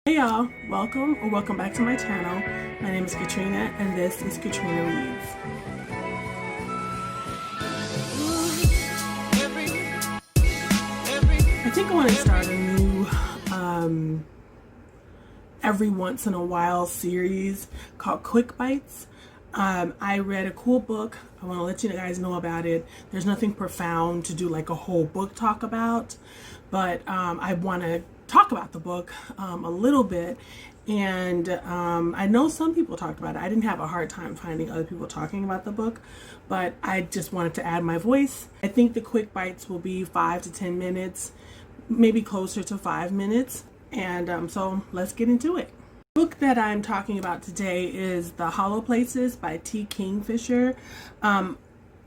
Hey y'all, welcome back to my channel. My name is Katrina and this is Katrina Reads. I think I want to start a new every once in a while series called Quick Bites. I read a cool book. I want to let you guys know about it. There's nothing profound to do like a whole book talk about, but I want to talk about the book a little bit. And I know some people talked about it. I didn't have a hard time finding other people talking about the book, but I just wanted to add my voice. I think the quick bites will be 5 to 10 minutes, maybe closer to 5 minutes. And so let's get into it. The book that I'm talking about today is The Hollow Places by T. Kingfisher.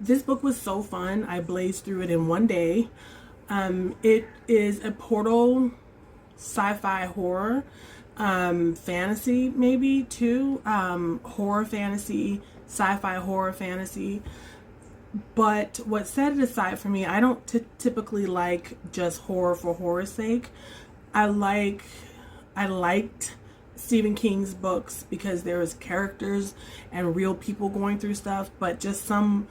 This book was so fun. I blazed through it in one day. It is a portal sci-fi horror, fantasy maybe too, horror fantasy, sci-fi horror fantasy. But what set it aside for me, I don't typically like just horror for horror's sake. I liked Stephen King's books because there was characters and real people going through stuff, but just some,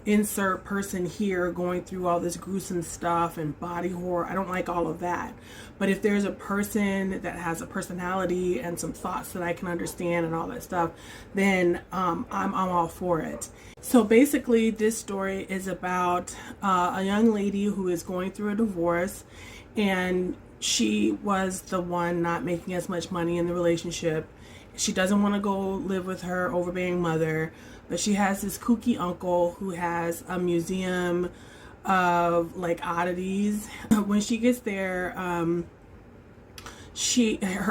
insert person here going through all this gruesome stuff and body horror. I don't like all of that. But if there's a person that has a personality and some thoughts that I can understand and all that stuff, then I'm all for it. So basically, this story is about a young lady who is going through a divorce, and she was the one not making as much money in the relationship. She doesn't want to go live with her overbearing mother, but she has this kooky uncle who has a museum of like oddities. When she gets there, her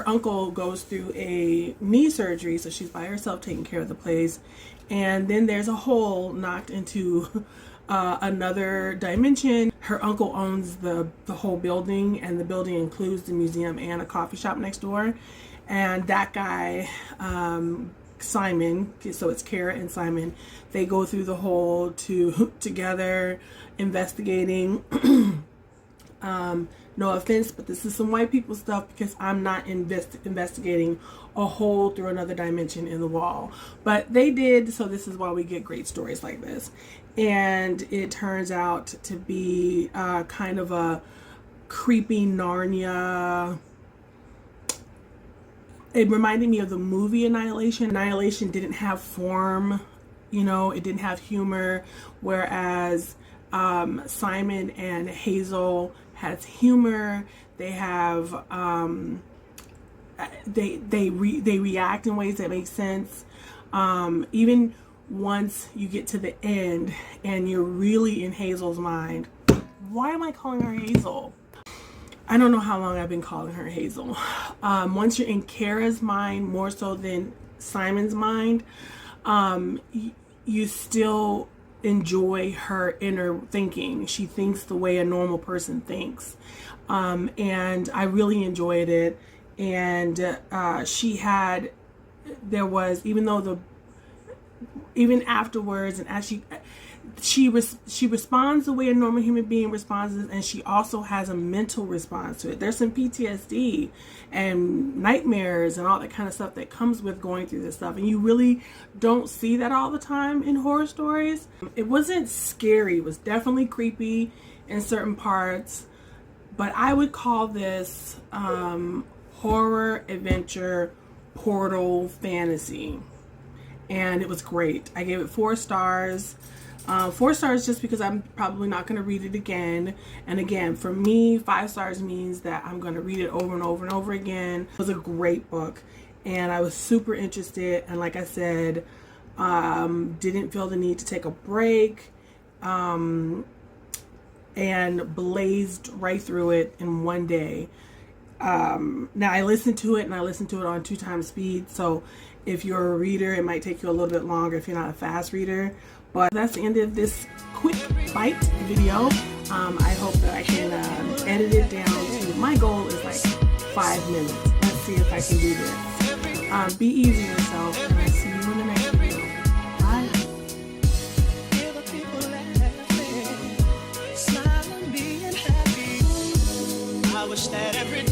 uncle goes through a knee surgery, so she's by herself taking care of the place. And then there's a hole knocked into another dimension. Her uncle owns the whole building, and the building includes the museum and a coffee shop next door. And that guy, Simon, so it's Kara and Simon, they go through the hole together investigating. No offense, but this is some white people stuff because I'm not investigating a hole through another dimension in the wall. But they did, so this is why we get great stories like this. And it turns out to be kind of a creepy Narnia. It reminded me of the movie Annihilation. Annihilation didn't have form, it didn't have humor, whereas Simon and Hazel has humor. They have they react in ways that make sense. Even once you get to the end and you're really in Hazel's mind. Why am I calling her Hazel? I don't know how long I've been calling her Hazel. Once you're in Kara's mind more so than Simon's mind, you still enjoy her inner thinking. She thinks the way a normal person thinks. And I really enjoyed it. And even afterwards, and as she responds the way a normal human being responds, and she also has a mental response to it. There's some PTSD and nightmares and all that kind of stuff that comes with going through this stuff, and you really don't see that all the time in horror stories. It wasn't scary. It was definitely creepy in certain parts, but I would call this horror adventure portal fantasy. And it was great. I gave it 4 stars. 4 stars just because I'm probably not going to read it again. And again, for me, 5 stars means that I'm going to read it over and over and over again. It was a great book. And I was super interested. And like I said, didn't feel the need to take a break. And blazed right through it in one day. Now I listened to it, and I listened to it on 2 times speed. So if you're a reader, it might take you a little bit longer if you're not a fast reader. But that's the end of this quick bite video. I hope that I can edit it down to, my goal is like 5 minutes. Let's see if I can do this. Be easy on yourself, and I'll see you in the next video. Bye. I wish that every day